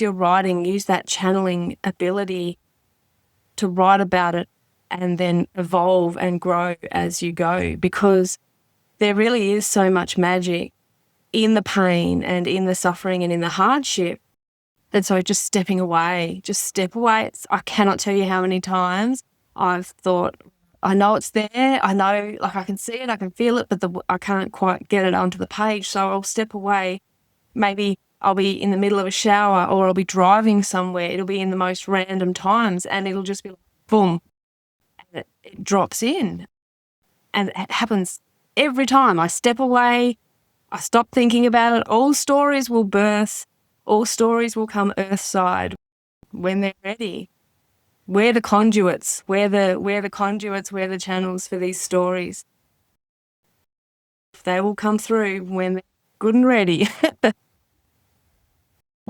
your writing, use that channeling ability to write about it and then evolve and grow as you go, because there really is so much magic in the pain and in the suffering and in the hardship. And so just stepping away, just step away. I cannot tell you how many times I've thought, I know it's there. I know, like, I can see it, I can feel it, but I can't quite get it onto the page. So I'll step away. Maybe I'll be in the middle of a shower or I'll be driving somewhere. It'll be in the most random times and it'll just be like, boom, and it drops in. And it happens every time. I step away, I stop thinking about it. All stories will birth, all stories will come earthside when they're ready. We're the conduits, we're the channels for these stories. They will come through when they're good and ready.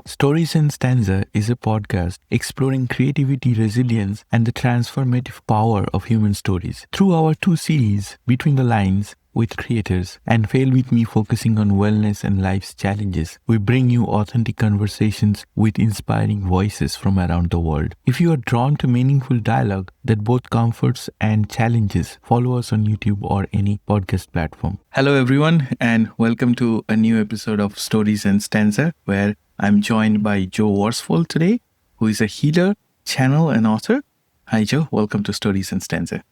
Stories and Stanza is a podcast exploring creativity, resilience, and the transformative power of human stories. Through our 2 series, Between the Lines with creators and Fail With Me, focusing on wellness and life's challenges, we bring you authentic conversations with inspiring voices from around the world. If you are drawn to meaningful dialogue that both comforts and challenges, follow us on YouTube or any podcast platform. Hello everyone, and welcome to a new episode of Stories and Stanza, where I'm joined by Jo Worsfold today, who is a healer, channel, and author. Hi Jo, welcome to Stories and Stanza.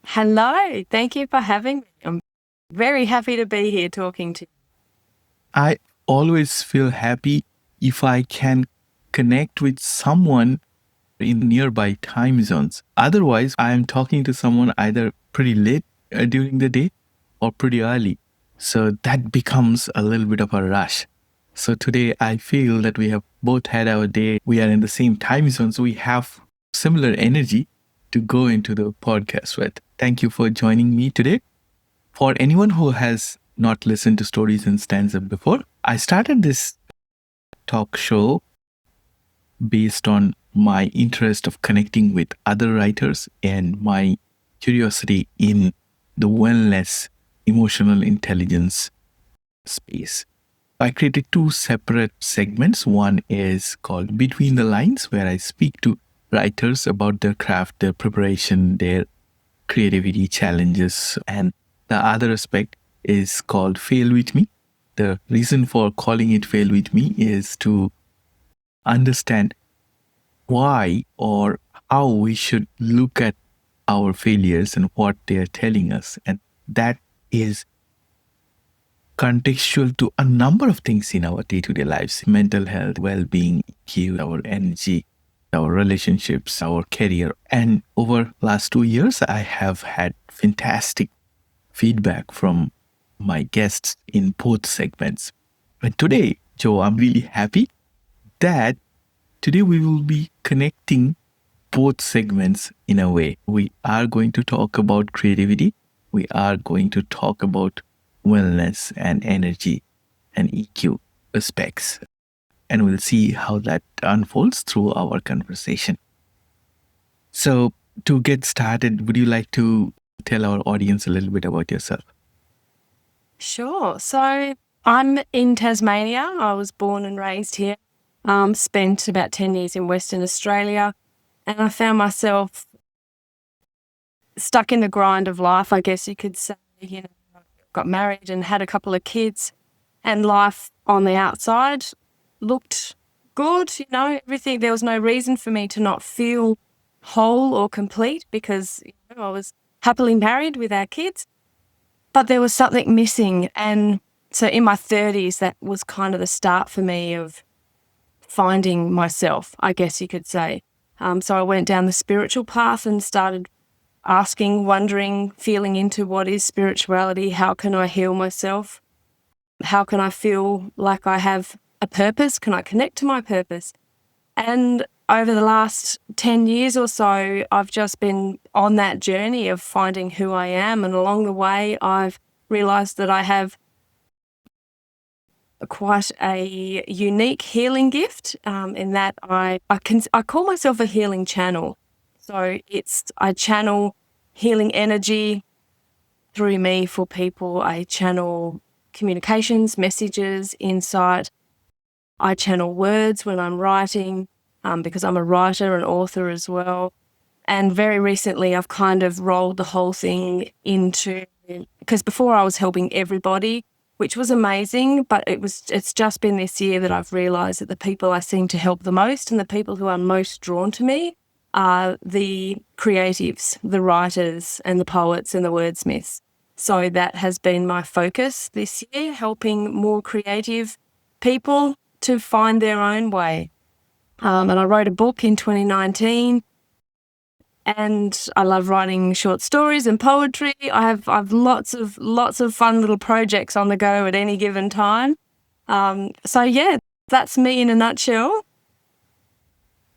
Hello, thank you for having me. I'm very happy to be here talking to you. I always feel happy if I can connect with someone in nearby time zones. Otherwise, I am talking to someone either pretty late during the day or pretty early. So that becomes a little bit of a rush. So today I feel that we have both had our day. We are in the same time zone, so we have similar energy to go into the podcast with. Thank you for joining me today. For anyone who has not listened to Stories and Stanza before, I started this talk show based on my interest of connecting with other writers and my curiosity in the wellness, emotional intelligence space. I created 2 separate segments. One is called Between the Lines, where I speak to writers about their craft, their preparation, their creativity challenges. And the other aspect is called Fail With Me. The reason for calling it Fail With Me is to understand why or how we should look at our failures and what they are telling us. And that is contextual to a number of things in our day-to-day lives: mental health, well-being, EQ, our energy, our relationships, our career. And over last 2 years, I have had fantastic feedback from my guests in both segments. And today, Jo, I'm really happy that today we will be connecting both segments in a way. We are going to talk about creativity. We are going to talk about wellness and energy and EQ aspects. And we'll see how that unfolds through our conversation. So to get started, would you like to tell our audience a little bit about yourself? Sure. So I'm in Tasmania. I was born and raised here. Spent about 10 years in Western Australia, and I found myself stuck in the grind of life, I guess you could say. Got married and had a couple of kids, and life on the outside looked good, everything. There was no reason for me to not feel whole or complete because I was happily married with our kids, but there was something missing. And so in my 30s, that was kind of the start for me of finding myself, I guess you could say. So I went down the spiritual path and started asking, wondering, feeling into what is spirituality, how can I heal myself, how can I feel like I have a purpose, can I connect to my purpose? And over the last 10 years or so, I've just been on that journey of finding who I am, and along the way I've realised that I have quite a unique healing gift in that I call myself a healing channel. So I channel healing energy through me for people. I channel communications, messages, insight. I channel words when I'm writing because I'm a writer and author as well. And very recently, I've kind of rolled the whole thing into, because before I was helping everybody, which was amazing, but it's just been this year that I've realised that the people I seem to help the most and the people who are most drawn to me are the creatives, the writers and the poets and the wordsmiths. So that has been my focus this year, helping more creative people to find their own way. And I wrote a book in 2019. And I love writing short stories and poetry. I've lots of fun little projects on the go at any given time. So yeah, that's me in a nutshell.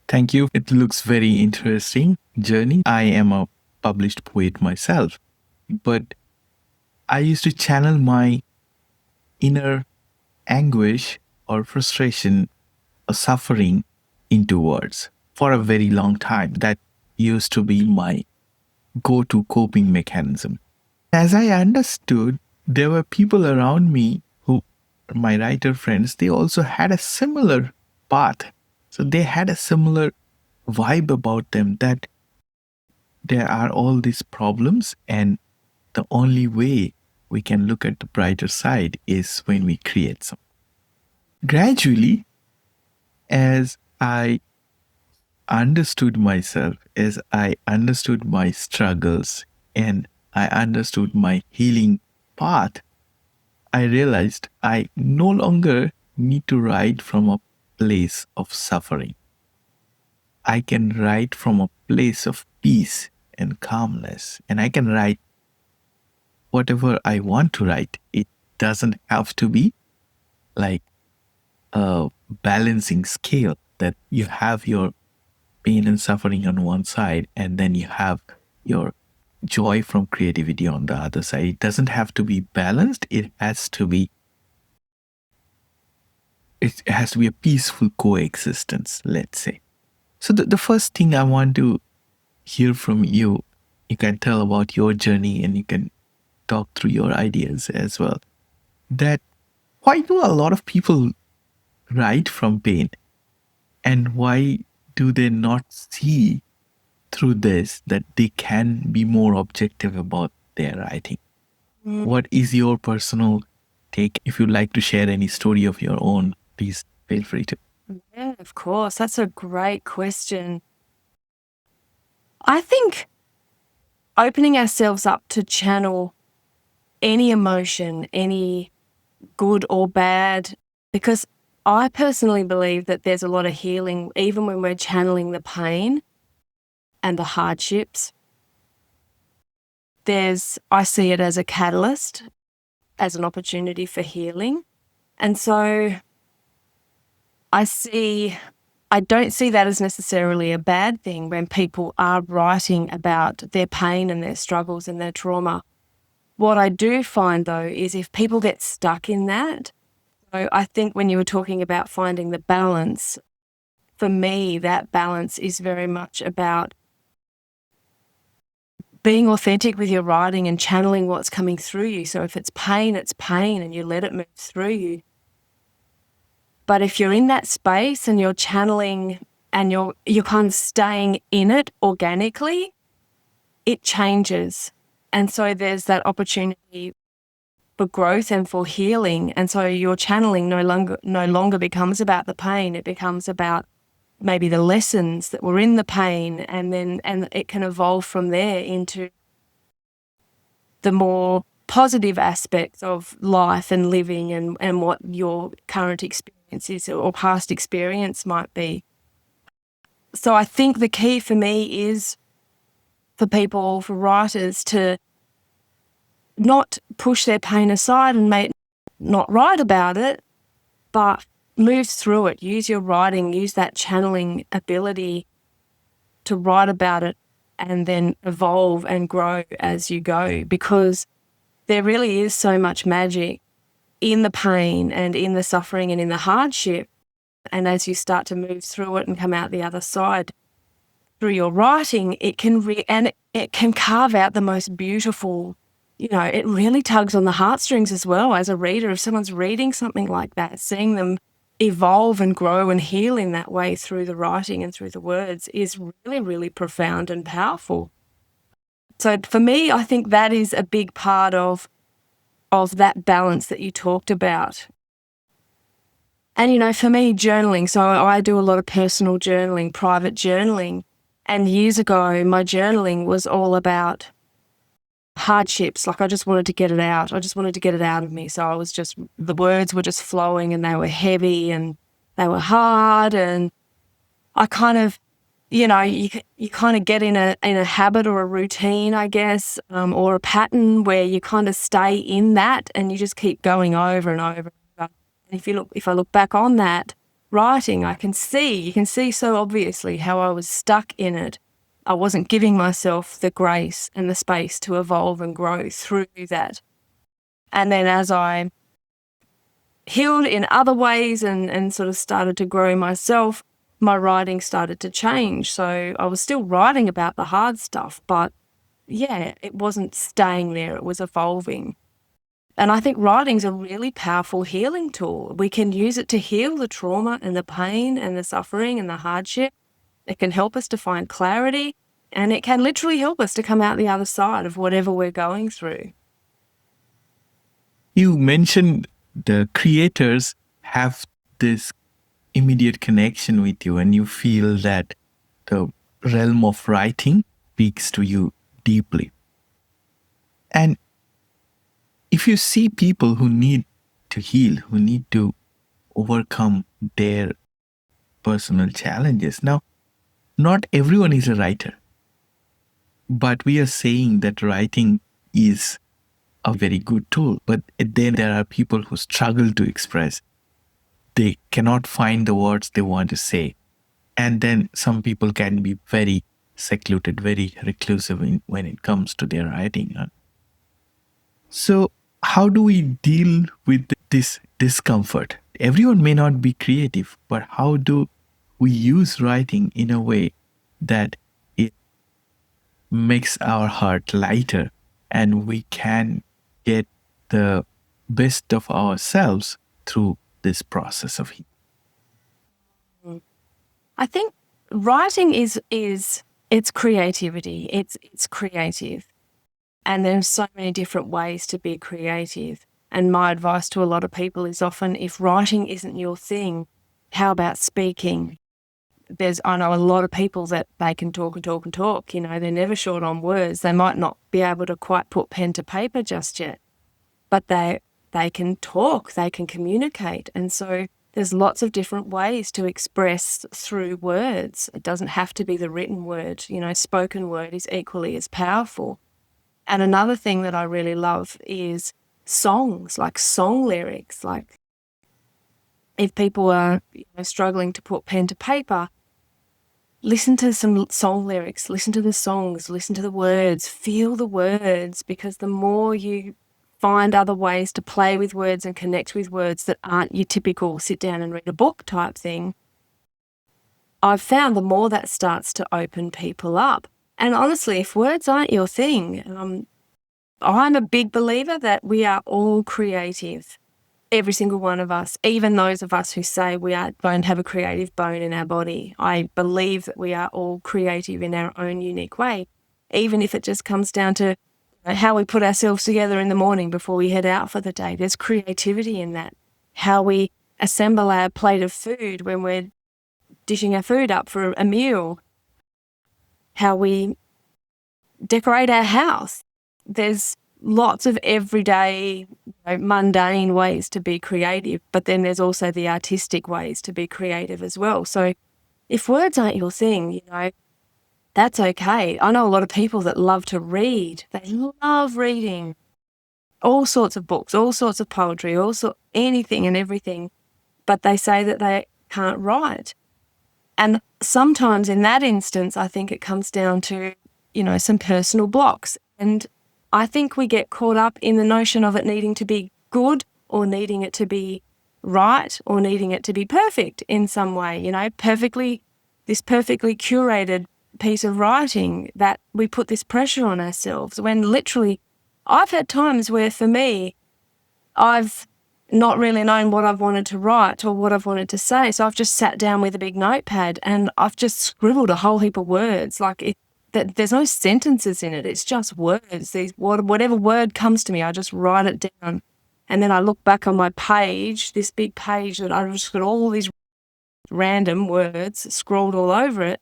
Thank you. It looks very interesting journey. I am a published poet myself, but I used to channel my inner anguish or frustration or suffering into words for a very long time. That used to be my go-to coping mechanism. As I understood, there were people around me who, my writer friends, they also had a similar path. So they had a similar vibe about them that there are all these problems, and the only way we can look at the brighter side is when we create some. Gradually, as I understood myself, as I understood my struggles, and I understood my healing path, I realized I no longer need to write from a place of suffering. I can write from a place of peace and calmness, and I can write whatever I want to write. It doesn't have to be like a balancing scale that you have your pain and suffering on one side and then you have your joy from creativity on the other side. It doesn't have to be balanced. It has to be a peaceful coexistence, let's say. So the first thing I want to hear from you, you can tell about your journey and you can talk through your ideas as well. That why do a lot of people write from pain? And why do they not see through this that they can be more objective about their writing? What is your personal take? If you'd like to share any story of your own, please feel free to. Yeah, of course. That's a great question. I think opening ourselves up to channel any emotion, any good or bad, because I personally believe that there's a lot of healing even when we're channeling the pain and the hardships. I see it as a catalyst, as an opportunity for healing. And so I don't see that as necessarily a bad thing when people are writing about their pain and their struggles and their trauma. What I do find, though, is if people get stuck in that, so I think when you were talking about finding the balance, for me, that balance is very much about being authentic with your writing and channeling what's coming through you. So if it's pain and you let it move through you. But if you're in that space and you're channeling and you're kind of staying in it organically, it changes. And so there's that opportunity for growth and for healing. And so your channeling no longer becomes about the pain. It becomes about maybe the lessons that were in the pain, and it can evolve from there into the more positive aspects of life and living and what your current experience is or past experience might be. So I think the key for me is for people, for writers, to not push their pain aside and not write about it, but move through it. Use your writing, use that channeling ability to write about it and then evolve and grow as you go, because there really is so much magic in the pain and in the suffering and in the hardship. And as you start to move through it and come out the other side through your writing, it can carve out the most beautiful, it really tugs on the heartstrings as well as a reader. If someone's reading something like that, seeing them evolve and grow and heal in that way through the writing and through the words is really, really profound and powerful. So for me, I think that is a big part of that balance that you talked about. And, you know, for me, journaling, so I do a lot of personal journaling, private journaling. And years ago, my journaling was all about hardships. Like, I just wanted to get it out. I just wanted to get it out of me. So I was just, the words were just flowing and they were heavy and they were hard. And I kind of, you know, you kind of get in a habit or a routine, I guess, or a pattern where you kind of stay in that and you just keep going over and over. And if I look back on that writing, you can see so obviously how I was stuck in it. I wasn't giving myself the grace and the space to evolve and grow through that. And then as I healed in other ways and sort of started to grow myself, my writing started to change. So I was still writing about the hard stuff, but yeah, it wasn't staying there. It was evolving. And I think writing's a really powerful healing tool. We can use it to heal the trauma and the pain and the suffering and the hardship. It can help us to find clarity, and it can literally help us to come out the other side of whatever we're going through. You mentioned the creators have this immediate connection with you, and you feel that the realm of writing speaks to you deeply. And if you see people who need to heal, who need to overcome their personal challenges, now, not everyone is a writer, but we are saying that writing is a very good tool. But then there are people who struggle to express. They cannot find the words they want to say. And then some people can be very secluded, very reclusive when it comes to their writing. So how do we deal with this discomfort? Everyone may not be creative, but how do we use writing in a way that it makes our heart lighter and we can get the best of ourselves through this process of healing? I think writing is it's creativity. It's creative. And there's so many different ways to be creative. And my advice to a lot of people is often, if writing isn't your thing, how about speaking? I know a lot of people that they can talk and talk and talk, you know, they're never short on words. They might not be able to quite put pen to paper just yet, but they can talk, they can communicate. And so there's lots of different ways to express through words. It doesn't have to be the written word, you know, spoken word is equally as powerful. And another thing that I really love is songs, like song lyrics. Like if people are, you know, struggling to put pen to paper, listen to some song lyrics, listen to the songs, listen to the words, feel the words, because the more you find other ways to play with words and connect with words that aren't your typical sit down and read a book type thing, I've found the more that starts to open people up. And honestly, if words aren't your thing, I'm a big believer that we are all creative, every single one of us, even those of us who say we don't have a creative bone in our body. I believe that we are all creative in our own unique way, even if it just comes down to how we put ourselves together in the morning before we head out for the day. There's creativity in that. How we assemble our plate of food when we're dishing our food up for a meal. How we decorate our house. There's lots of everyday, mundane ways to be creative, but then there's also the artistic ways to be creative as well. So if words aren't your thing, you know, that's okay. I know a lot of people that love to read. They love reading all sorts of books, all sorts of poetry, anything and everything, but they say that they can't write. And sometimes in that instance, I think it comes down to, you know, some personal blocks. And I think we get caught up in the notion of it needing to be good or needing it to be right or needing it to be perfect in some way, you know, this perfectly curated piece of writing, that we put this pressure on ourselves when literally I've had times where for me, I've not really knowing what I've wanted to write or what I've wanted to say. So I've just sat down with a big notepad and I've just scribbled a whole heap of words. There's no sentences in it. It's just words. Whatever word comes to me, I just write it down. And then I look back on my page, this big page that I've just got all these random words scrawled all over it.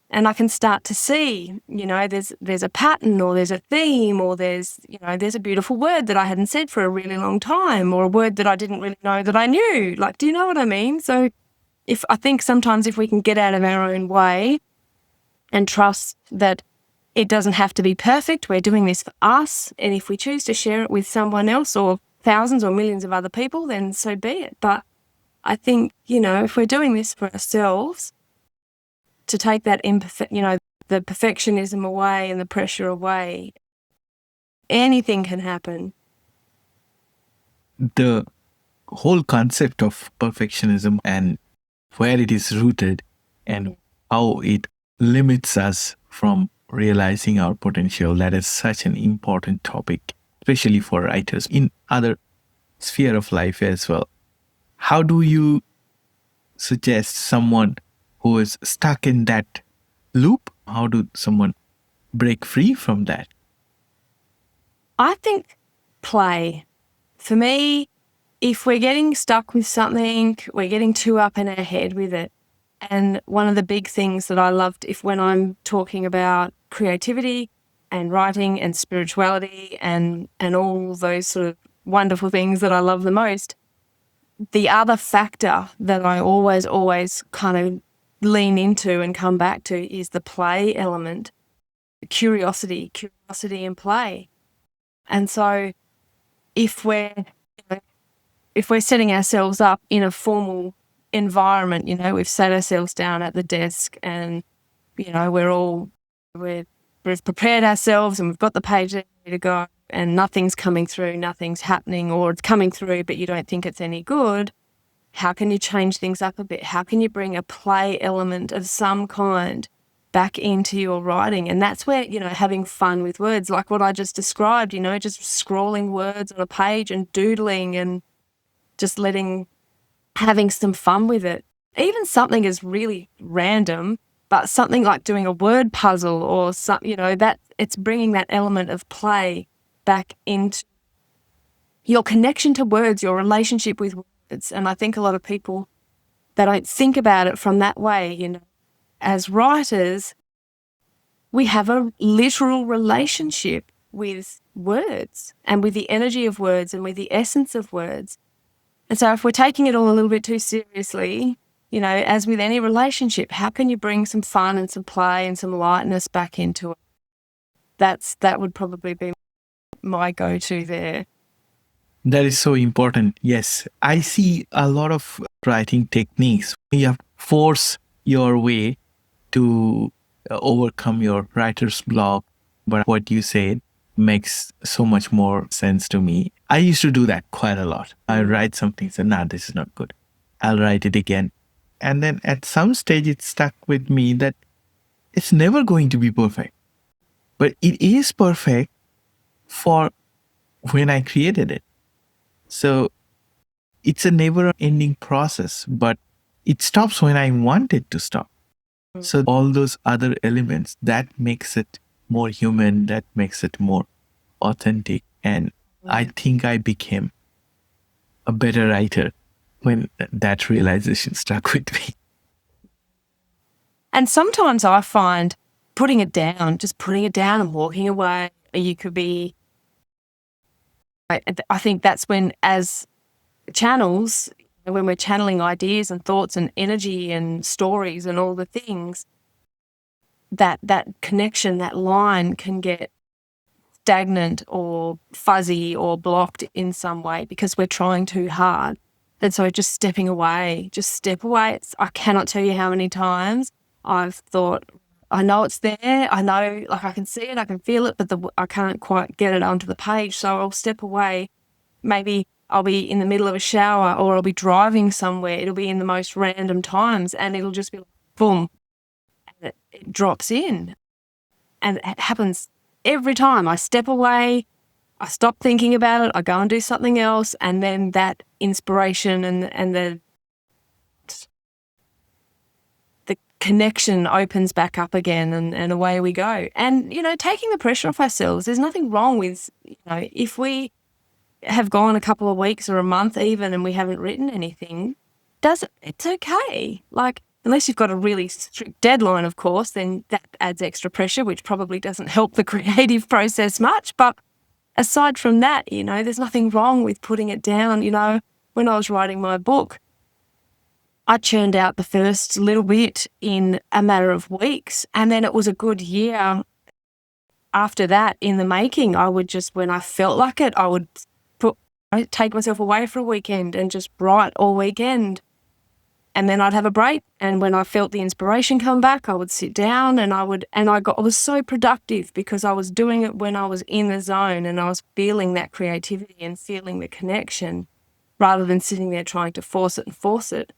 And I can start to see, there's a pattern, or there's a theme, or there's a beautiful word that I hadn't said for a really long time, or a word that I didn't really know that I knew. Do you know what I mean? So I think sometimes if we can get out of our own way and trust that it doesn't have to be perfect, we're doing this for us. And if we choose to share it with someone else or thousands or millions of other people, then so be it. But I think, if we're doing this for ourselves, to take that the perfectionism away and the pressure away, anything can happen. The whole concept of perfectionism and where it is rooted and how it limits us from realizing our potential, that is such an important topic, especially for writers in other sphere of life as well. How do you suggest someone who is stuck in that loop, how do someone break free from that? I think play. For me, if we're getting stuck with something, we're getting too up in our head with it. And one of the big things that I loved, when I'm talking about creativity and writing and spirituality and all those sort of wonderful things that I love the most, the other factor that I always kind of lean into and come back to is the play element, curiosity and play. And so if we're setting ourselves up in a formal environment, we've sat ourselves down at the desk and, we've prepared ourselves and we've got the page ready to go and nothing's coming through, nothing's happening, or it's coming through but you don't think it's any good. How can you change things up a bit? How can you bring a play element of some kind back into your writing? And that's where, having fun with words, like what I just described, just scrawling words on a page and doodling and just having some fun with it. Even something is really random, but something like doing a word puzzle or something, that it's bringing that element of play back into your connection to words, your relationship with words. And I think a lot of people, they don't think about it from that way. As writers, we have a literal relationship with words and with the energy of words and with the essence of words. And so if we're taking it all a little bit too seriously, as with any relationship, how can you bring some fun and some play and some lightness back into it? That would probably be my go-to there. That is so important. Yes, I see a lot of writing techniques. You have to force your way to overcome your writer's block. But what you said makes so much more sense to me. I used to do that quite a lot. I write something, say, nah, this is not good. I'll write it again. And then at some stage, it stuck with me that it's never going to be perfect. But it is perfect for when I created it. So it's a never-ending process, but it stops when I want it to stop. So all those other elements, that makes it more human, that makes it more authentic. And I think I became a better writer when that realization stuck with me. And sometimes I find just putting it down and walking away, you could be, I think that's when, as channels, when we're channeling ideas and thoughts and energy and stories and all the things, that connection, that line can get stagnant or fuzzy or blocked in some way because we're trying too hard. And so just step away. I cannot tell you how many times I've thought, I know it's there. I know, I can see it, I can feel it, but I can't quite get it onto the page. So I'll step away. Maybe I'll be in the middle of a shower or I'll be driving somewhere. It'll be in the most random times and it'll just be like, boom, and it drops in. And it happens every time. I step away I stop thinking about it, I go and do something else, and then that inspiration and the connection opens back up again, and away we go. And, taking the pressure off ourselves, there's nothing wrong with, if we have gone a couple of weeks or a month even and we haven't written anything, it's okay. Like, unless you've got a really strict deadline, of course, then that adds extra pressure, which probably doesn't help the creative process much. But aside from that, there's nothing wrong with putting it down. When I was writing my book, I churned out the first little bit in a matter of weeks, and then it was a good year after that in the making. I would just, when I felt like it, I'd take myself away for a weekend and just write all weekend. And then I'd have a break. And when I felt the inspiration come back, I would sit down and I was so productive because I was doing it when I was in the zone and I was feeling that creativity and feeling the connection rather than sitting there trying to force it.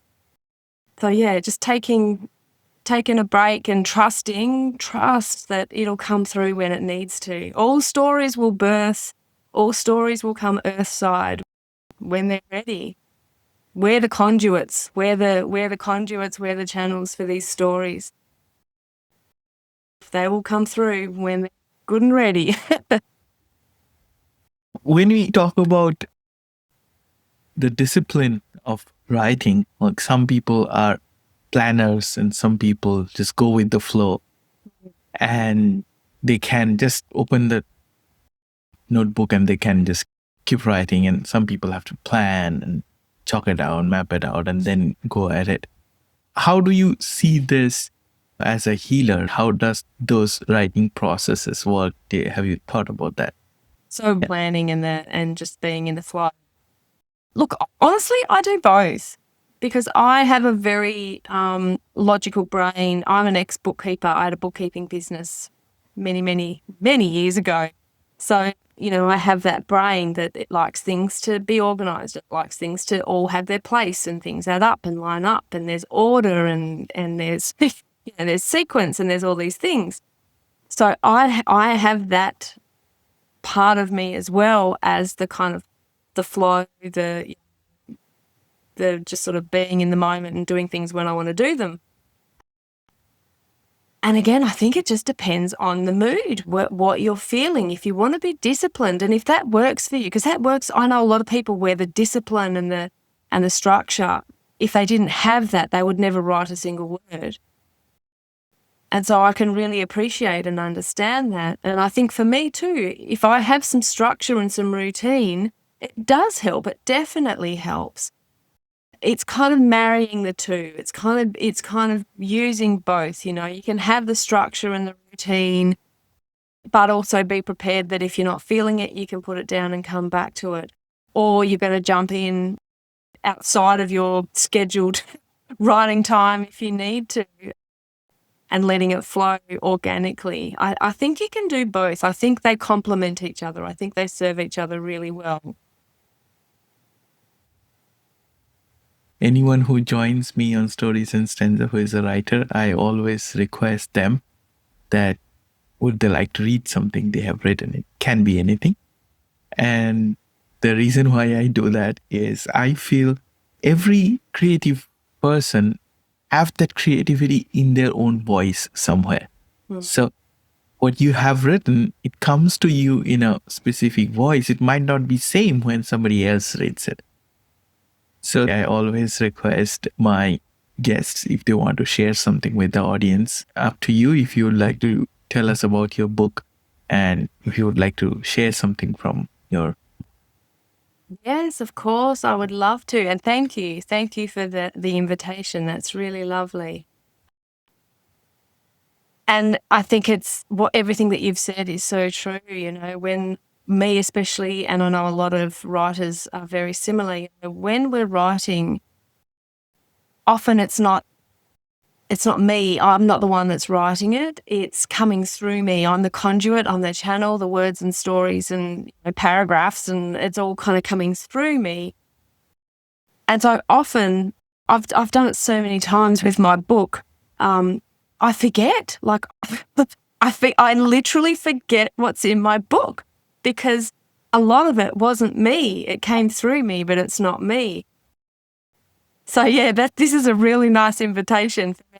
So yeah, just taking a break and trust that it'll come through when it needs to. All stories will birth, all stories will come earthside when they're ready. We're the conduits, we're the channels for these stories. They will come through when they're good and ready. When we talk about the discipline of writing, like some people are planners and some people just go with the flow and they can just open the notebook and they can just keep writing, and some people have to plan and chalk it out, map it out, and then go at it. How do you see this as a healer? How does those writing processes work? Have you thought about that? So planning and just being in the flow. Look, honestly, I do both because I have a very logical brain. I'm an ex-bookkeeper. I had a bookkeeping business many, many, many years ago. So, I have that brain that it likes things to be organised. It likes things to all have their place and things add up and line up, and there's order and there's there's sequence and there's all these things. So I have that part of me as well as the kind of the flow, the just sort of being in the moment and doing things when I want to do them. And again, I think it just depends on the mood, what you're feeling. If you want to be disciplined, and if that works for you, because that works. I know a lot of people where the discipline and the structure, if they didn't have that, they would never write a single word. And so I can really appreciate and understand that. And I think for me too, if I have some structure and some routine, it does help. It definitely helps. It's kind of marrying the two. It's kind of using both. You can have the structure and the routine, but also be prepared that if you're not feeling it, you can put it down and come back to it. Or you're going to jump in outside of your scheduled writing time if you need to, and letting it flow organically. I think you can do both. I think they complement each other. I think they serve each other really well. Anyone who joins me on Stories and Stanza who is a writer, I always request them that would they like to read something they have written. It can be anything. And the reason why I do that is I feel every creative person have that creativity in their own voice somewhere. So what you have written, it comes to you in a specific voice. It might not be same when somebody else reads it. So I always request my guests, if they want to share something with the audience, up to you if you would like to tell us about your book and if you would like to share something from your... Yes, of course, I would love to. And thank you. Thank you for the invitation. That's really lovely. And I think everything that you've said is so true. When me especially, and I know a lot of writers are very similar, when we're writing, often it's not me. I'm not the one that's writing it. It's coming through me. I'm the conduit. I'm the channel, the words and stories and paragraphs, and it's all kind of coming through me. And so often, I've done it so many times with my book, I forget. Like, I literally forget what's in my book because a lot of it wasn't me. It came through me, but it's not me. So yeah, this is a really nice invitation for me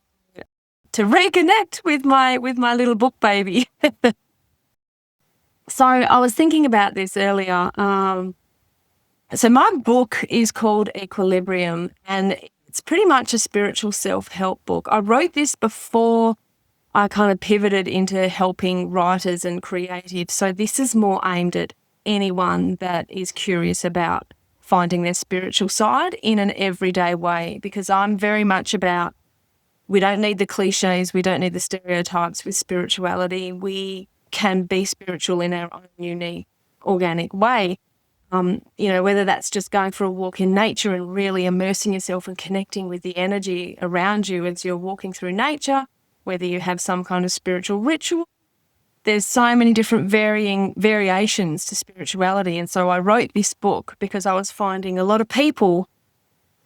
to reconnect with my little book baby. So I was thinking about this earlier. So my book is called Equilibrium, and it's pretty much a spiritual self-help book. I wrote this before I kind of pivoted into helping writers and creatives. So this is more aimed at anyone that is curious about finding their spiritual side in an everyday way, because I'm very much about, we don't need the cliches, we don't need the stereotypes with spirituality. We can be spiritual in our own unique, organic way. Whether that's just going for a walk in nature and really immersing yourself and connecting with the energy around you as you're walking through nature, whether you have some kind of spiritual ritual. There's so many different variations to spirituality. And so I wrote this book because I was finding a lot of people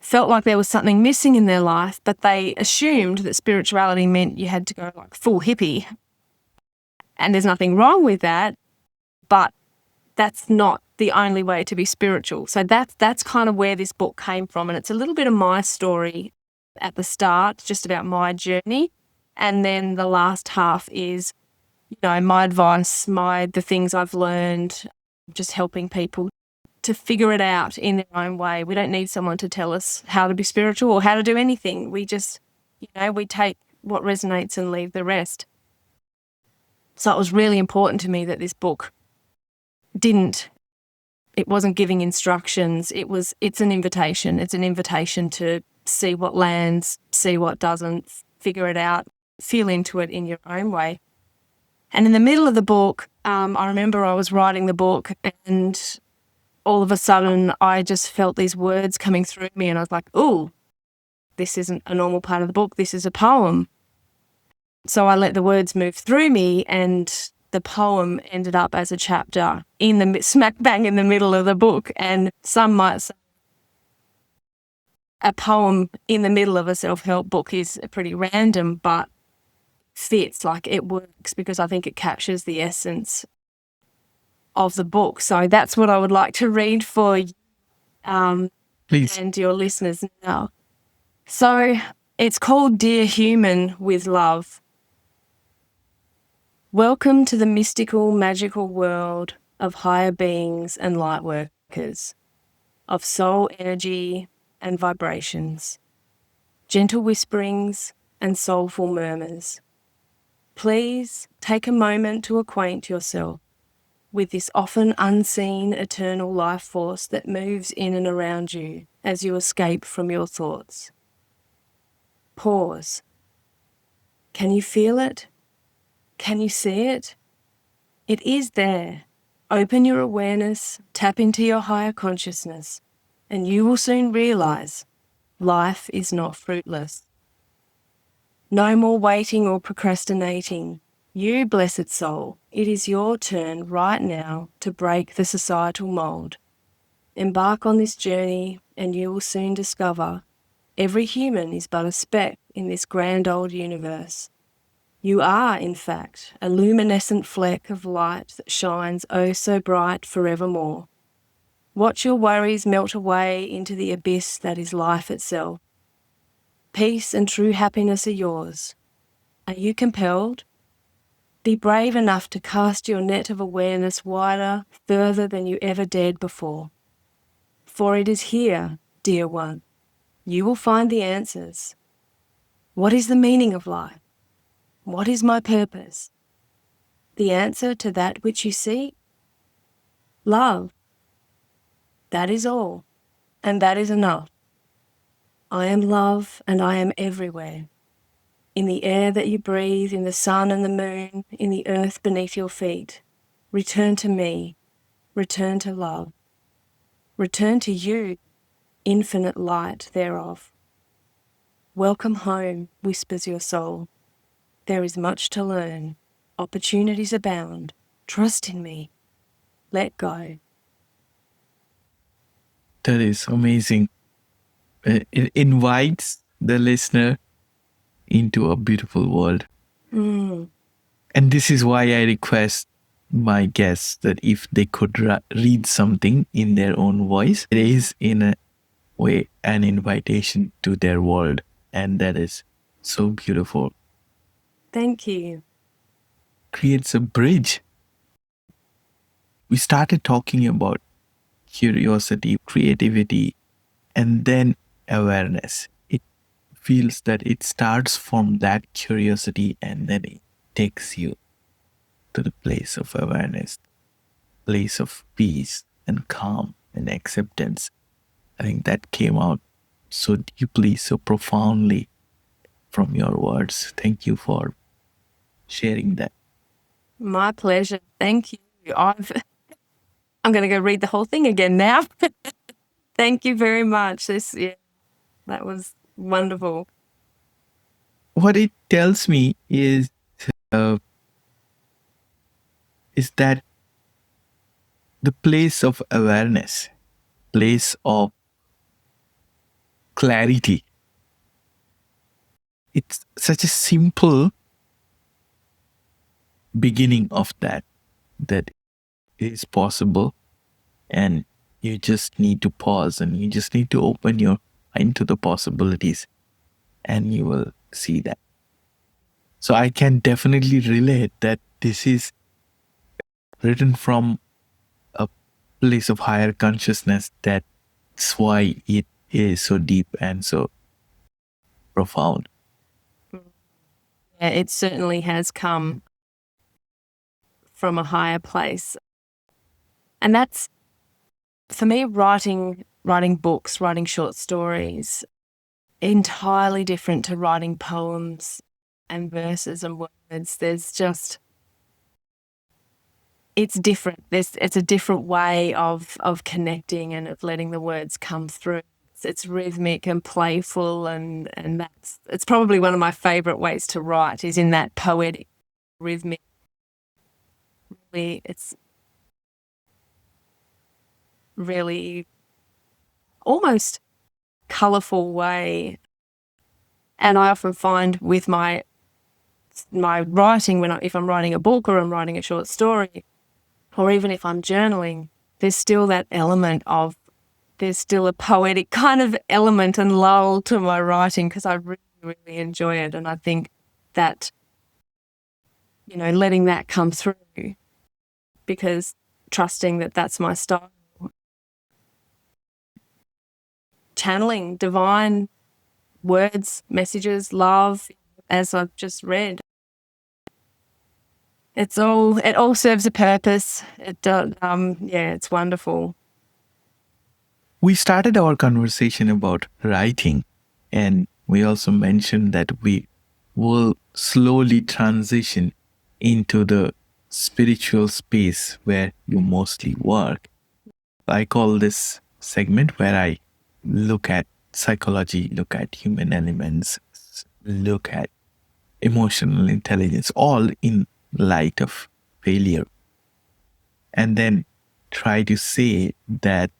felt like there was something missing in their life, but they assumed that spirituality meant you had to go like full hippie. And there's nothing wrong with that, but that's not the only way to be spiritual. So that's kind of where this book came from. And it's a little bit of my story at the start, just about my journey. And then the last half is, my advice, the things I've learned, just helping people to figure it out in their own way. We don't need someone to tell us how to be spiritual or how to do anything. We just, we take what resonates and leave the rest. So it was really important to me that this book it wasn't giving instructions. It's an invitation. It's an invitation to see what lands, see what doesn't, figure it out, feel into it in your own way. And in the middle of the book, I remember I was writing the book and all of a sudden I just felt these words coming through me and I was like, ooh, this isn't a normal part of the book. This is a poem. So I let the words move through me and the poem ended up as a chapter in the smack bang in the middle of the book. And some might say a poem in the middle of a self-help book is pretty random, but fits, like it works, because I think it captures the essence of the book. So that's what I would like to read for you Please. and your listeners now. So it's called Dear Human with Love. Welcome to the mystical, magical world of higher beings and light workers, of soul energy and vibrations, gentle whisperings and soulful murmurs. Please take a moment to acquaint yourself with this often unseen eternal life force that moves in and around you as you escape from your thoughts. Pause. Can you feel it? Can you see it? It is there. Open your awareness, tap into your higher consciousness, and you will soon realize life is not fruitless. No more waiting or procrastinating. You, blessed soul, it is your turn right now to break the societal mould. Embark on this journey and you will soon discover every human is but a speck in this grand old universe. You are, in fact, a luminescent fleck of light that shines oh so bright forevermore. Watch your worries melt away into the abyss that is life itself. Peace and true happiness are yours. Are you compelled? Be brave enough to cast your net of awareness wider, further than you ever dared before. For it is here, dear one, you will find the answers. What is the meaning of life? What is my purpose? The answer to that which you seek? Love. That is all, and that is enough. I am love, and I am everywhere. In the air that you breathe, in the sun and the moon, in the earth beneath your feet. Return to me. Return to love. Return to you, infinite light thereof. Welcome home, whispers your soul. There is much to learn. Opportunities abound. Trust in me. Let go. That is amazing. It invites the listener into a beautiful world. And this is why I request my guess that if they could read something in their own voice, it is in a way an invitation to their world. And that is so beautiful. Thank you. Creates a bridge. We started talking about curiosity, creativity, and then awareness. It feels that it starts from that curiosity and then it takes you to the place of awareness, place of peace and calm and acceptance. I think that came out so deeply, so profoundly from your words. Thank you for sharing that. My pleasure. Thank you. I'm going to go read the whole thing again now. Thank you very much. That was wonderful. What it tells me uh, is that the place of awareness, place of clarity. It's such a simple beginning of that is possible. And you just need to pause and you just need to open your mind to the possibilities and you will see that. So I can definitely relate that this is written from a place of higher consciousness. That's why it is so deep and so profound. Yeah, it certainly has come from a higher place. And that's, for me, writing books, writing short stories, entirely different to writing poems and verses and words. It's different. It's a different way of connecting and of letting the words come through. It's rhythmic and playful, and it's probably one of my favourite ways to write, is in that poetic, rhythmic. It's really almost colourful way. And I often find with my writing, if I'm writing a book or I'm writing a short story, or even if I'm journaling, there's still that element of, there's still a poetic kind of element and lull to my writing, because I really, really enjoy it. And I think that, letting that come through, because trusting that that's my style, channeling divine words, messages, love, as I've just read. It all serves a purpose. It does. It's wonderful. We started our conversation about writing, and we also mentioned that we will slowly transition into the spiritual space where you mostly work. I call this segment where I look at psychology, look at human elements, look at emotional intelligence, all in light of failure. And then try to say that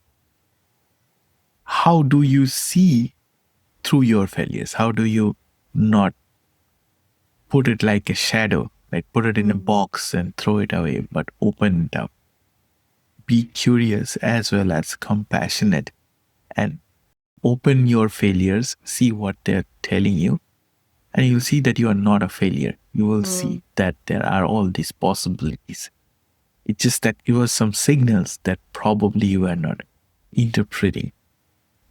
how do you see through your failures? How do you not put it like a shadow, like put it in a box and throw it away, but open it up? Be curious as well as compassionate and open your failures, see what they're telling you, and you'll see that you are not a failure. You will see that there are all these possibilities. It's just that it was some signals that probably you are not interpreting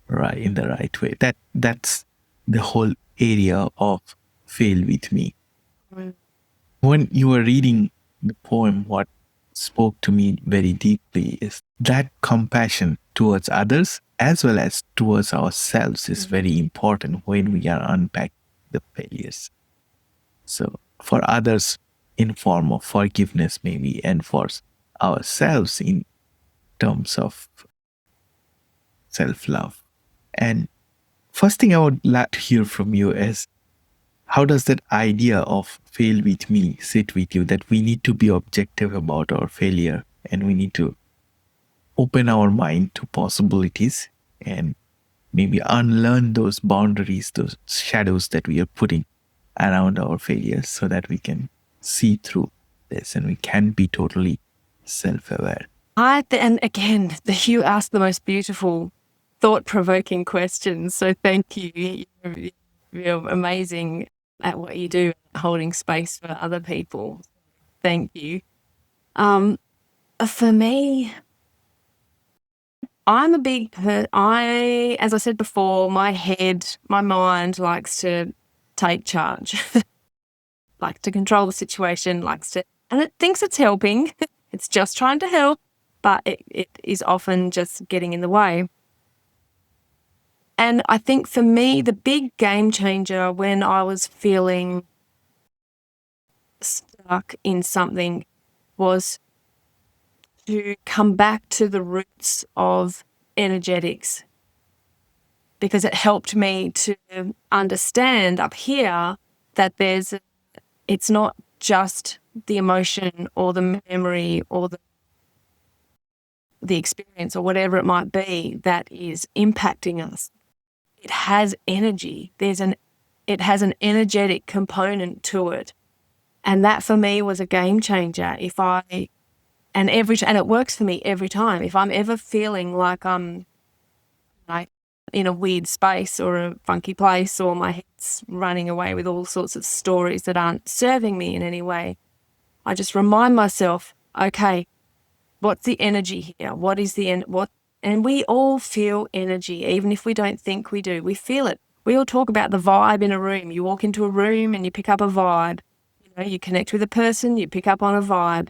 right in the right way. That's the whole area of Fail With Me. When you were reading the poem, what spoke to me very deeply is that compassion towards others as well as towards ourselves is very important when we are unpacking the failures. So for others in form of forgiveness maybe, and for ourselves in terms of self-love. And first thing I would like to hear from you is, how does that idea of fail with me sit with you, that we need to be objective about our failure and we need to open our mind to possibilities and maybe unlearn those boundaries, those shadows that we are putting around our failures, so that we can see through this and we can be totally self-aware? And again, you asked the most beautiful, thought-provoking questions. So thank you. You're amazing at what you do, holding space for other people. Thank you. For me, I'm a big as I said before, my mind likes to take charge, likes to control the situation, and it thinks it's helping. It's just trying to help, but it is often just getting in the way. And I think for me, the big game changer when I was feeling stuck in something was to come back to the roots of energetics, because it helped me to understand up here that it's not just the emotion or the memory or the experience or whatever it might be that is impacting us. It has energy. It has an energetic component to it. And that for me was a game changer. And it works for me every time. If I'm ever feeling like I'm in a weird space or a funky place, or my head's running away with all sorts of stories that aren't serving me in any way, I just remind myself, okay, what's the energy here? What is and we all feel energy, even if we don't think we do. We feel it. We all talk about the vibe in a room. You walk into a room and you pick up a vibe. You connect with a person, you pick up on a vibe.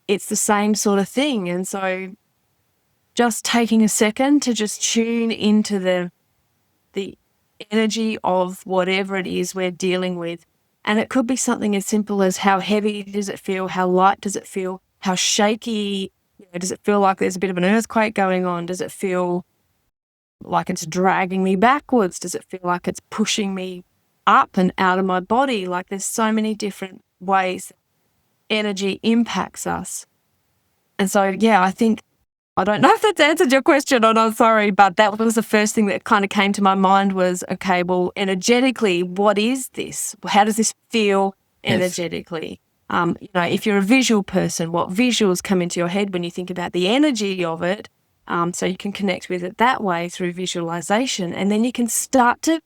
It's the same sort of thing. And so just taking a second to just tune into the energy of whatever it is we're dealing with. And it could be something as simple as how heavy does it feel? How light does it feel? How shaky? Does it feel like there's a bit of an earthquake going on? Does it feel like it's dragging me backwards? Does it feel like it's pushing me up and out of my body? Like there's so many different ways that energy impacts us. And so, I don't know if that's answered your question or not, sorry, but that was the first thing that kind of came to my mind was, okay, well, energetically, what is this? How does this feel energetically? Yes. If you're a visual person, what visuals come into your head when you think about the energy of it? So you can connect with it that way through visualization, and then you can start to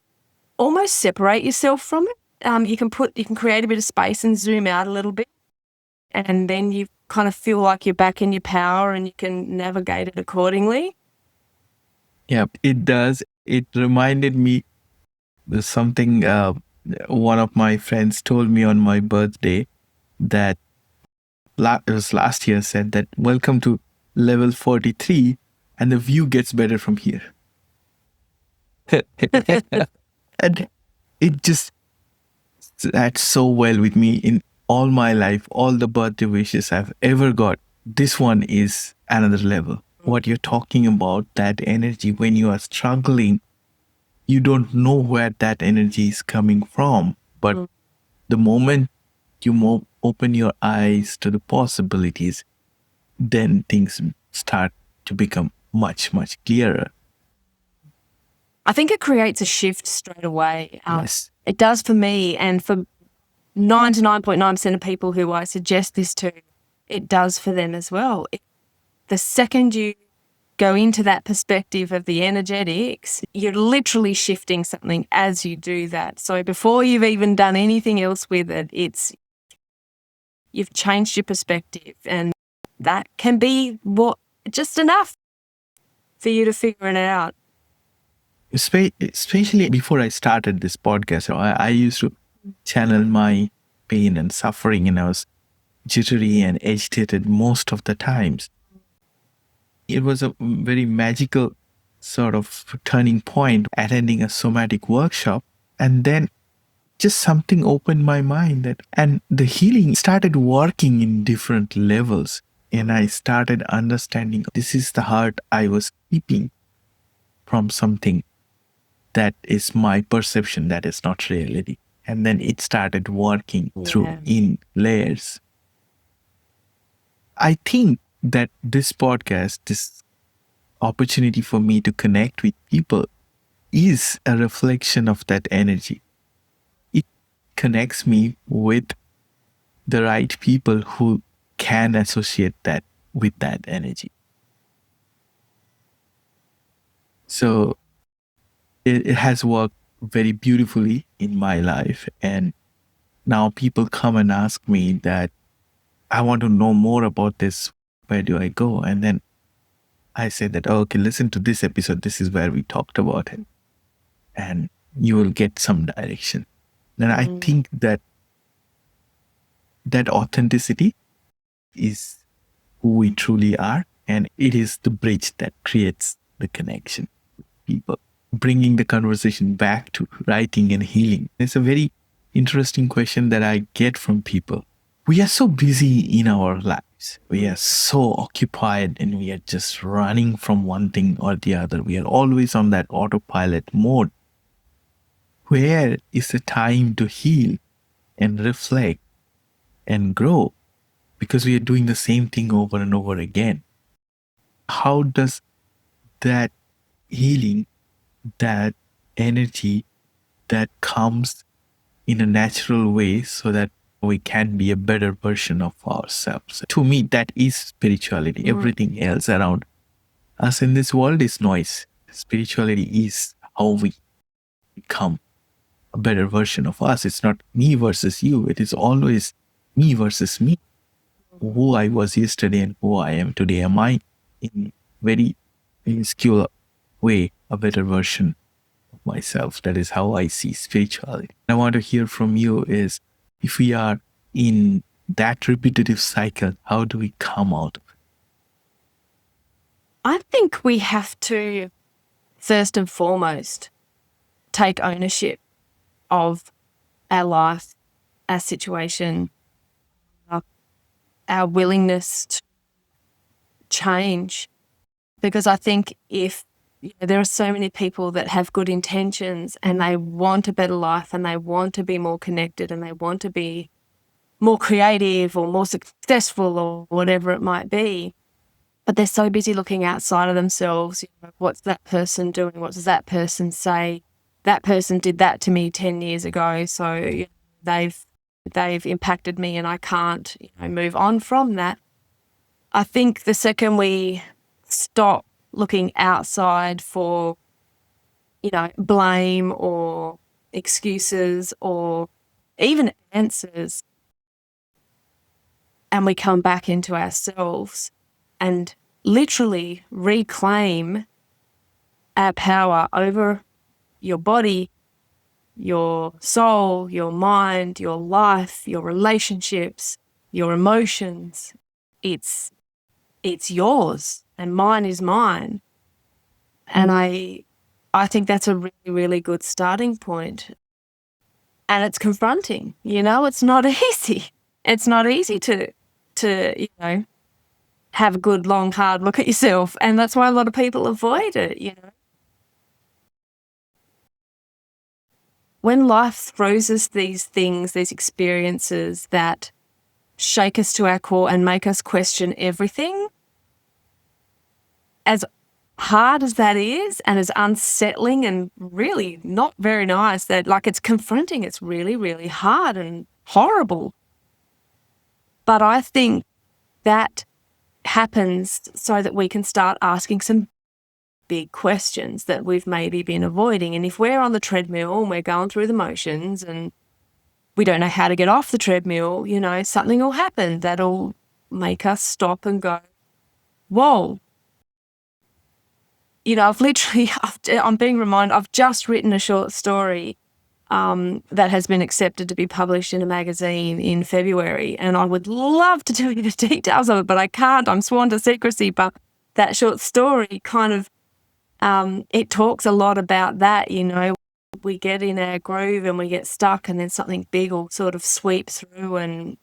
almost separate yourself from it. You can create a bit of space and zoom out a little bit, and then you kind of feel like you're back in your power and you can navigate it accordingly. Yeah, it does. It reminded me of something one of my friends told me on my birthday, that it was last year, said that welcome to level 43 and the view gets better from here. And it just sat so well with me in all my life, all the birthday wishes I've ever got. This one is another level. What you're talking about, that energy, when you are struggling, you don't know where that energy is coming from. But the moment you open your eyes to the possibilities, then things start to become much, much clearer. I think it creates a shift straight away. Yes. It does for me, and for 99.9% of people who I suggest this to, it does for them as well. The second you go into that perspective of the energetics, you're literally shifting something as you do that. So before you've even done anything else with it, you've changed your perspective, and that can be just enough for you to figure it out. Especially before I started this podcast, I used to channel my pain and suffering, and I was jittery and agitated most of the times. It was a very magical sort of turning point, attending a somatic workshop, and then just something opened my mind, and the healing started working in different levels, and I started understanding this is the heart I was keeping from something that is my perception, that is not reality. And then it started working through in layers. I think that this podcast, this opportunity for me to connect with people, is a reflection of that energy. It connects me with the right people who can associate that with that energy. So it has worked very beautifully in my life. And now people come and ask me that I want to know more about this. Where do I go? And then I say that, oh, okay, listen to this episode. This is where we talked about it. And you will get some direction. And I think that authenticity is who we truly are. And it is the bridge that creates the connection with people, bringing the conversation back to writing and healing. It's a very interesting question that I get from people. We are so busy in our lives. We are so occupied and we are just running from one thing or the other. We are always on that autopilot mode. Where is the time to heal and reflect and grow? Because we are doing the same thing over and over again. How does that healing, that energy that comes in a natural way so that we can be a better version of ourselves? To me, that is spirituality. Everything else around us in this world is noise. Spirituality is how we become a better version of us. It's not me versus you. It is always me versus me. Who I was yesterday and who I am today. Am I in very minuscule way a better version of myself? That is how I see spirituality. I want to hear from you is, if we are in that repetitive cycle, how do we come out of it? I think we have to, first and foremost, take ownership of our life, our situation, our willingness to change. Because I think if there are so many people that have good intentions and they want a better life and they want to be more connected and they want to be more creative or more successful or whatever it might be, but they're so busy looking outside of themselves. What's that person doing? What does that person say? That person did that to me 10 years ago, so they've impacted me and I can't move on from that. I think the second we stop looking outside for blame or excuses or even answers, and we come back into ourselves and literally reclaim our power over your body, your soul, your mind, your life, your relationships, your emotions. It's yours and mine is mine. And I think that's a really, really good starting point. And it's confronting, it's not easy. It's not easy to have a good, long, hard look at yourself. And that's why a lot of people avoid it, When life throws us these things, these experiences that shake us to our core and make us question everything, as hard as that is and as unsettling and really not very nice, that it's confronting, it's really, really hard and horrible. But I think that happens so that we can start asking some big questions that we've maybe been avoiding. And if we're on the treadmill and we're going through the motions and we don't know how to get off the treadmill, something will happen that'll make us stop and go, whoa. I'm being reminded, I've just written a short story that has been accepted to be published in a magazine in February. And I would love to tell you the details of it, but I can't. I'm sworn to secrecy. But that short story kind of, it talks a lot about that, We get in our groove and we get stuck and then something big will sort of sweep through and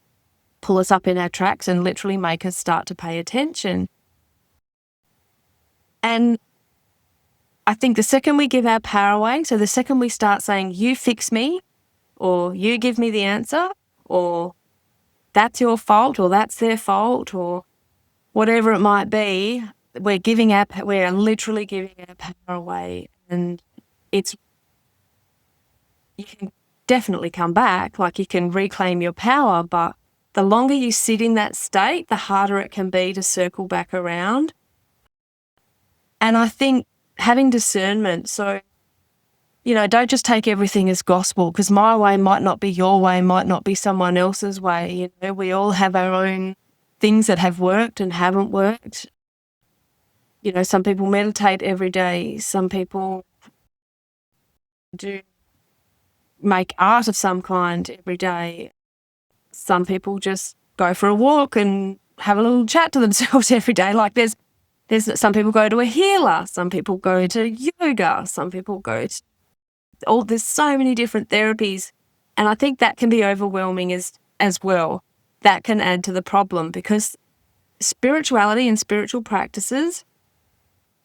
pull us up in our tracks and literally make us start to pay attention. And I think the second we give our power away, so the second we start saying, you fix me, or you give me the answer, or that's your fault, or that's their fault, or whatever it might be, we're literally giving our power away. And you can definitely come back, you can reclaim your power, but the longer you sit in that state, the harder it can be to circle back around. And I think having discernment, so, don't just take everything as gospel, because my way might not be your way, might not be someone else's way. We all have our own things that have worked and haven't worked. Some people meditate every day. Some people do make art of some kind every day. Some people just go for a walk and have a little chat to themselves every day. Like there's some people go to a healer, some people go to yoga, some people go to there's so many different therapies. And I think that can be overwhelming as well. That can add to the problem, because spirituality and spiritual practices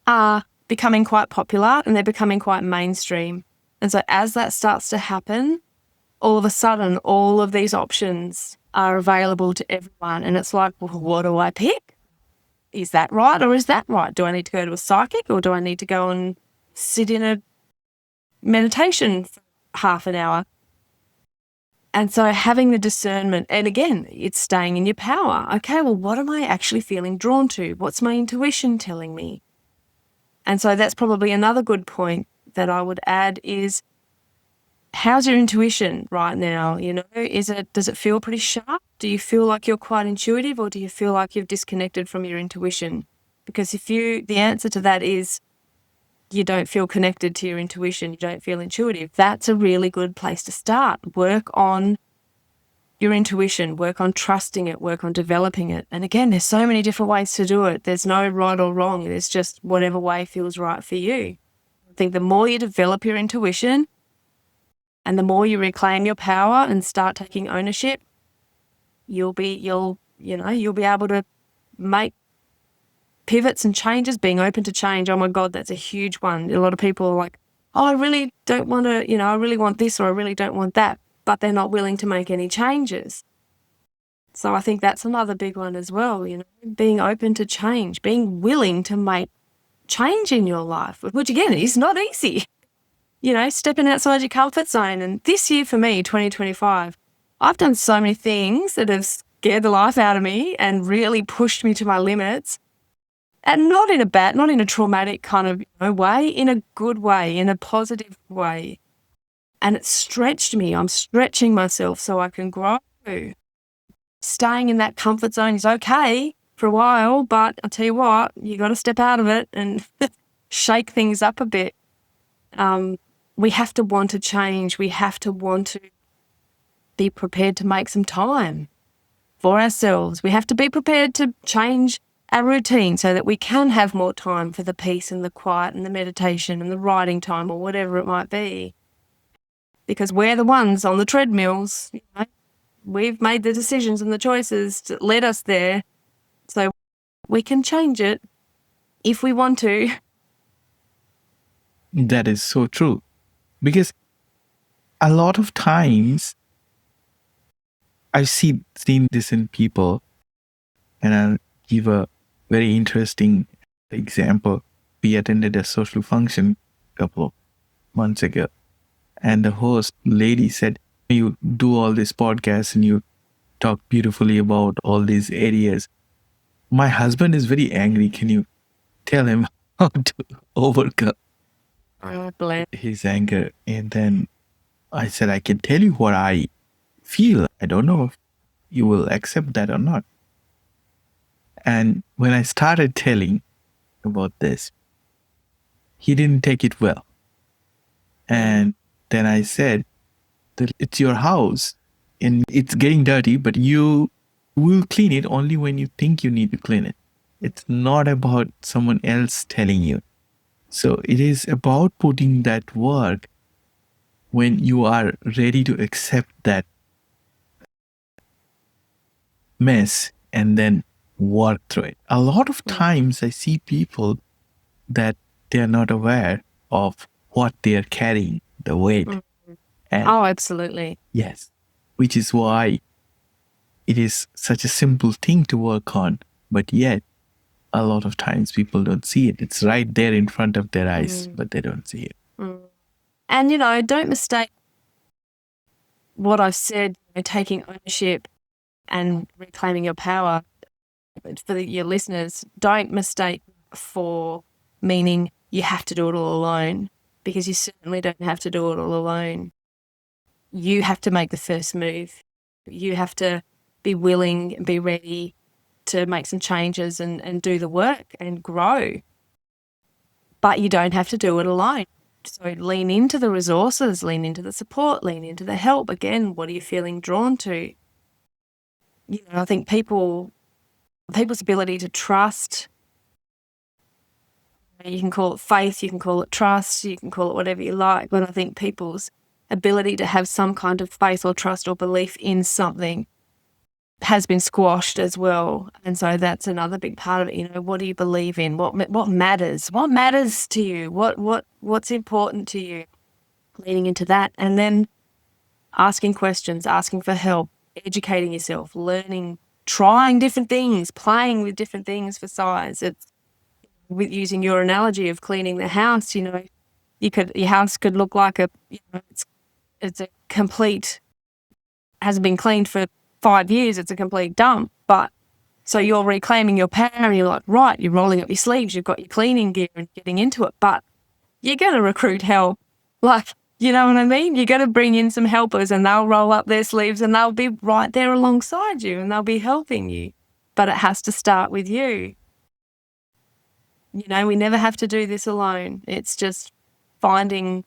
are becoming quite popular and they're becoming quite mainstream. And so as that starts to happen, all of a sudden, all of these options are available to everyone. And it's like, well, what do I pick? Is that right or is that right? Do I need to go to a psychic, or do I need to go and sit in a meditation for half an hour? And so having the discernment, and again, it's staying in your power. Okay, well, what am I actually feeling drawn to? What's my intuition telling me? And so that's probably another good point that I would add is, how's your intuition right now? Does it feel pretty sharp? Do you feel like you're quite intuitive, or do you feel like you've disconnected from your intuition? Because the answer to that is you don't feel connected to your intuition, you don't feel intuitive, that's a really good place to start. Work on your intuition, work on trusting it, work on developing it. And again, there's so many different ways to do it. There's no right or wrong. There's just whatever way feels right for you. I think the more you develop your intuition and the more you reclaim your power and start taking ownership, you'll be able to make pivots and changes, being open to change. Oh my God, that's a huge one. A lot of people are like, oh, I really don't want to, I really want this, or I really don't want that, but they're not willing to make any changes. So I think that's another big one as well, being open to change, being willing to make change in your life, which again is not easy. Stepping outside your comfort zone. And this year for me, 2025, I've done so many things that have scared the life out of me and really pushed me to my limits. And not in a traumatic kind of way, in a good way, in a positive way. And it stretched me. I'm stretching myself so I can grow. Staying in that comfort zone is okay for a while, but I'll tell you what, you got to step out of it and shake things up a bit. We have to want to change. We have to want to be prepared to make some time for ourselves. We have to be prepared to change our routine so that we can have more time for the peace and the quiet and the meditation and the writing time, or whatever it might be. Because we're the ones on the treadmills. We've made the decisions and the choices that led us there. So we can change it if we want to. That is so true. Because a lot of times I've seen this in people, and I'll give a very interesting example. We attended a social function a couple of months ago, and the host lady said, you do all these podcasts and you talk beautifully about all these areas. My husband is very angry. Can you tell him how to overcome his anger? And then I said, I can tell you what I feel. I don't know if you will accept that or not. And when I started telling about this, he didn't take it well. And then I said that it's your house and it's getting dirty, but you will clean it only when you think you need to clean it. It's not about someone else telling you. So it is about putting that work when you are ready to accept that mess and then work through it. A lot of times I see people that they are not aware of what they are carrying, the weight. And absolutely. yes, which is why it is such a simple thing to work on, but yet a lot of times people don't see it. It's right there in front of their eyes, but they don't see it. And, don't mistake what I've said, taking ownership and reclaiming your power, for your listeners, don't mistake for meaning you have to do it all alone, because you certainly don't have to do it all alone. You have to make the first move. You have to be willing, be ready to make some changes and do the work and grow. But you don't have to do it alone. So lean into the resources, lean into the support, lean into the help. Again, what are you feeling drawn to? I think people's ability to trust, you can call it faith, you can call it trust, you can call it whatever you like, but I think people's ability to have some kind of faith or trust or belief in something has been squashed as well. And so that's another big part of it. What do you believe in? What matters? What matters to you? What's important to you? Leaning into that, and then asking questions, asking for help, educating yourself, learning, trying different things, playing with different things for size. It's with using your analogy of cleaning the house. Your house could look like it's a complete, hasn't been cleaned for 5 years, it's a complete dump. But so you're reclaiming your power, and you're like, right, you're rolling up your sleeves, you've got your cleaning gear and getting into it. But you're going to recruit help. You know what I mean? You're going to bring in some helpers, and they'll roll up their sleeves and they'll be right there alongside you and they'll be helping you. But it has to start with you. We never have to do this alone. It's just being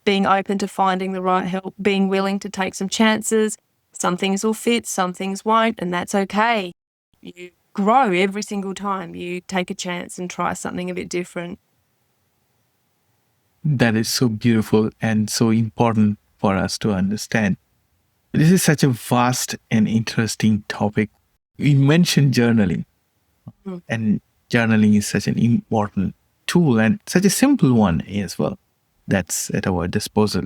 open to finding the right help, being willing to take some chances. Some things will fit, some things won't, and that's okay. You grow every single time you take a chance and try something a bit different. That is so beautiful and so important for us to understand. This is such a vast and interesting topic. You mentioned journaling, and journaling is such an important tool and such a simple one as well that's at our disposal.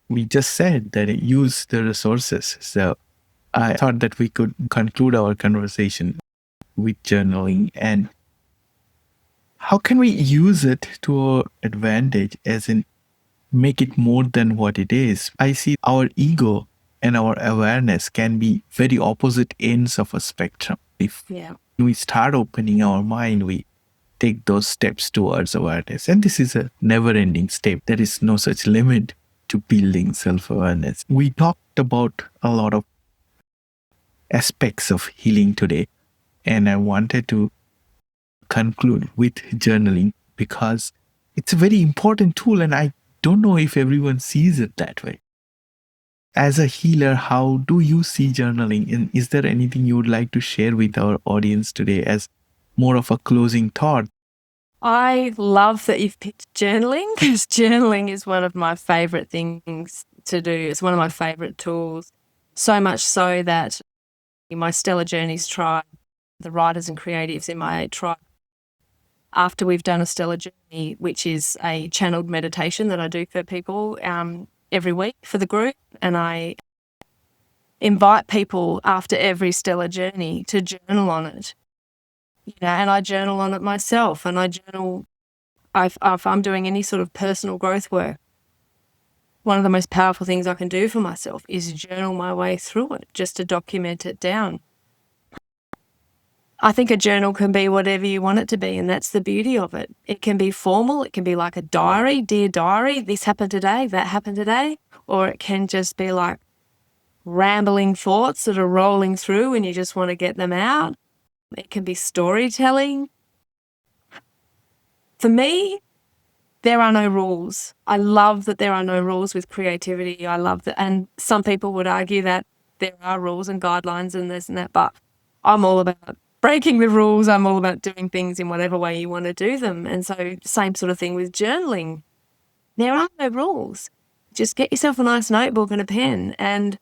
We just said that it use the resources. So I thought that we could conclude our conversation with journaling, and how can we use it to our advantage, as in make it more than what it is. I see our ego and our awareness can be very opposite ends of a spectrum. If we start opening our mind, we take those steps towards awareness. And this is a never-ending step. There is no such limit to building self-awareness. We talked about a lot of aspects of healing today, and I wanted to conclude with journaling because it's a very important tool, and I don't know if everyone sees it that way. As a healer, how do you see journaling? And is there anything you would like to share with our audience today as more of a closing thought? I love that you've picked journaling, because journaling is one of my favorite things to do. It's one of my favorite tools, so much so that in my Stellar Journeys tribe, the writers and creatives in my tribe, after we've done a Stellar Journey, which is a channeled meditation that I do for people every week for the group, and I invite people after every Stellar Journey to journal on it. And I journal on it myself, and I journal if I'm doing any sort of personal growth work. One of the most powerful things I can do for myself is journal my way through it, just to document it down. I think a journal can be whatever you want it to be, and that's the beauty of it. It can be formal, it can be like a diary, dear diary, this happened today, that happened today, or it can just be like rambling thoughts that are rolling through and you just want to get them out. It can be storytelling. For me, there are no rules. I love that there are no rules with creativity. I love that, and some people would argue that there are rules and guidelines and this and that, but I'm all about breaking the rules. I'm all about doing things in whatever way you want to do them. And so same sort of thing with journaling. There are no rules. Just get yourself a nice notebook and a pen and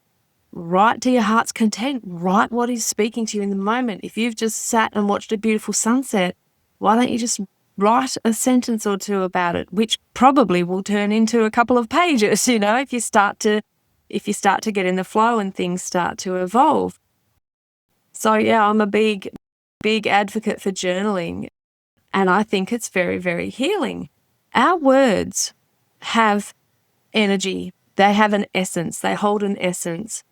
write to your heart's content. Write what is speaking to you in the moment. If you've just sat and watched a beautiful sunset, why don't you just write a sentence or two about it, which probably will turn into a couple of pages, if you start to get in the flow and things start to evolve. So yeah, I'm a big advocate for journaling, and I think it's very, very healing. Our words have energy. They have an essence. They hold an essence.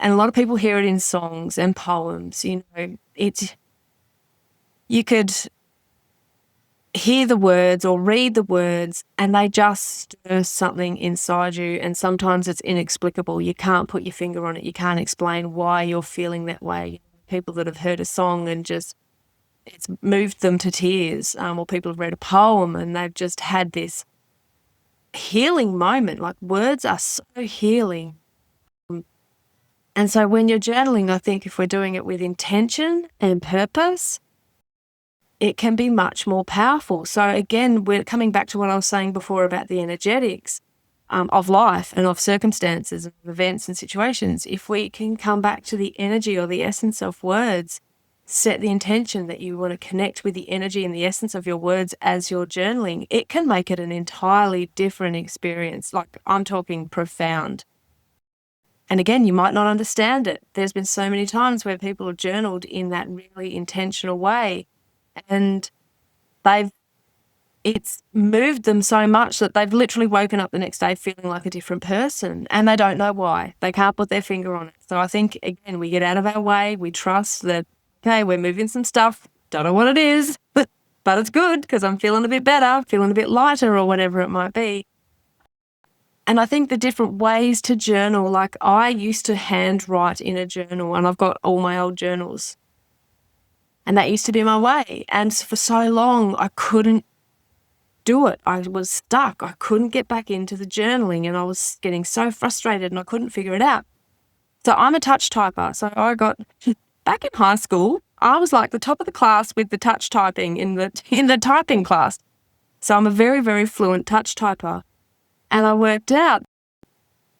And a lot of people hear it in songs and poems. You know, you could hear the words or read the words and they just stir something inside you, and sometimes it's inexplicable. You can't put your finger on it. You can't explain why you're feeling that way. People that have heard a song and just it's moved them to tears, or people have read a poem and they've just had this healing moment. Like, words are so healing. And so when you're journaling, I think if we're doing it with intention and purpose, it can be much more powerful. So again, we're coming back to what I was saying before about the energetics of life and of circumstances and events and situations. If we can come back to the energy or the essence of words, set the intention that you want to connect with the energy and the essence of your words as you're journaling, it can make it an entirely different experience. Like, I'm talking profound. And again, you might not understand it. There's been so many times where people have journaled in that really intentional way, and it's moved them so much that they've literally woken up the next day feeling like a different person, and they don't know why. They can't put their finger on it. So I think, again, we get out of our way. We trust that, okay, we're moving some stuff. Don't know what it is, but it's good because I'm feeling a bit better, feeling a bit lighter or whatever it might be. And I think the different ways to journal, like I used to handwrite in a journal, and I've got all my old journals. And that used to be my way. And for so long, I couldn't do it. I was stuck. I couldn't get back into the journaling, and I was getting so frustrated and I couldn't figure it out. So I'm a touch typer. So I got, back in high school, I was like the top of the class with the touch typing in the typing class. So I'm a very, very fluent touch typer. And I worked out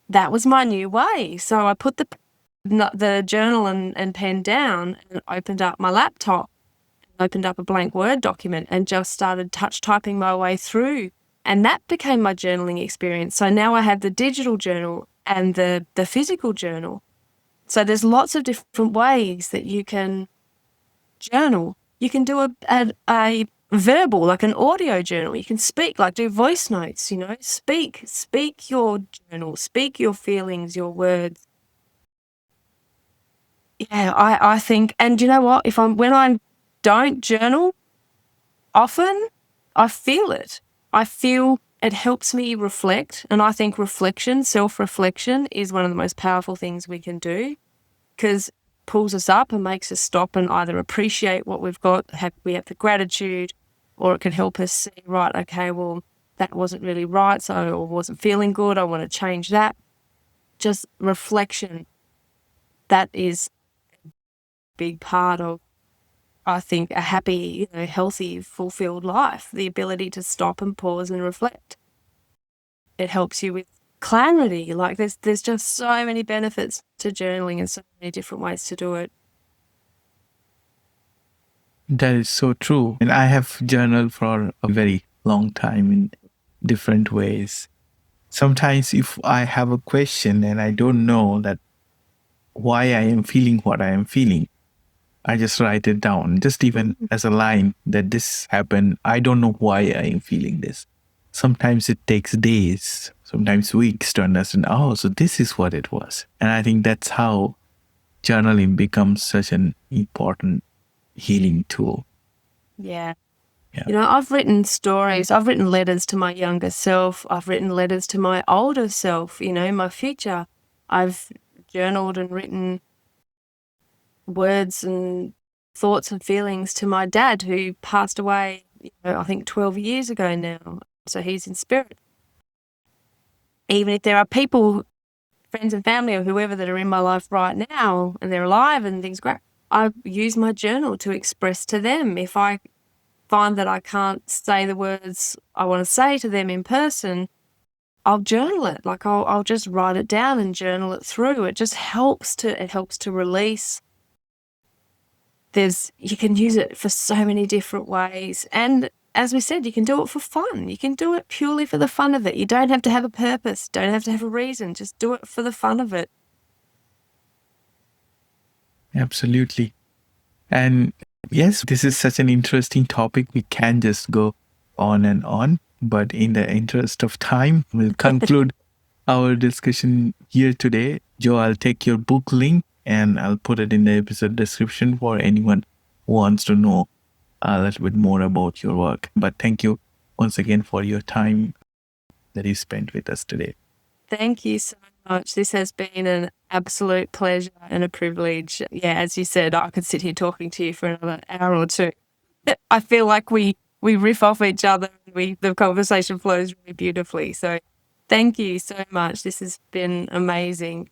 that was my new way. So I put the journal and pen down and opened up my laptop, opened up a blank Word document and just started touch typing my way through. And that became my journaling experience. So now I have the digital journal and the physical journal. So there's lots of different ways that you can journal. You can do a verbal, like an audio journal. You can speak, like do voice notes, you know, speak your journal, speak your feelings, your words. Yeah, I think, and you know what, when I don't journal often, I feel it. I feel it helps me reflect, and I think self-reflection is one of the most powerful things we can do, because it pulls us up and makes us stop and either appreciate what we've got, we have the gratitude, or it can help us see, right, okay, well, that wasn't really right, or wasn't feeling good, I want to change that. Just reflection, that is a big part of, I think, a happy, healthy, fulfilled life, the ability to stop and pause and reflect. It helps you with clarity. Like there's just so many benefits to journaling and so many different ways to do it. That is so true. And I have journaled for a very long time in different ways. Sometimes if I have a question and I don't know that why I am feeling what I am feeling, I just write it down, just even as a line that this happened. I don't know why I am feeling this. Sometimes it takes days, sometimes weeks to understand, oh, so this is what it was. And I think that's how journaling becomes such an important healing tool. Yeah. I've written stories. I've written letters to my younger self. I've written letters to my older self, my future. I've journaled and written words and thoughts and feelings to my dad, who passed away, I think 12 years ago now. So he's in spirit. Even if there are people, friends and family or whoever that are in my life right now and they're alive and things great, I use my journal to express to them. If I find that I can't say the words I want to say to them in person, I'll journal it. Like I'll just write it down and journal it through. It just helps to release. You can use it for so many different ways. And as we said, you can do it for fun. You can do it purely for the fun of it. You don't have to have a purpose, don't have to have a reason. Just do it for the fun of it. Absolutely. And yes, this is such an interesting topic. We can just go on and on, but in the interest of time, we'll conclude our discussion here today. Jo, I'll take your book link and I'll put it in the episode description for anyone who wants to know a little bit more about your work. But thank you once again for your time that you spent with us today. Thank you so much. This has been an absolute pleasure and a privilege. Yeah, as you said, I could sit here talking to you for another hour or two. I feel like we riff off each other and the conversation flows really beautifully. So thank you so much. This has been amazing.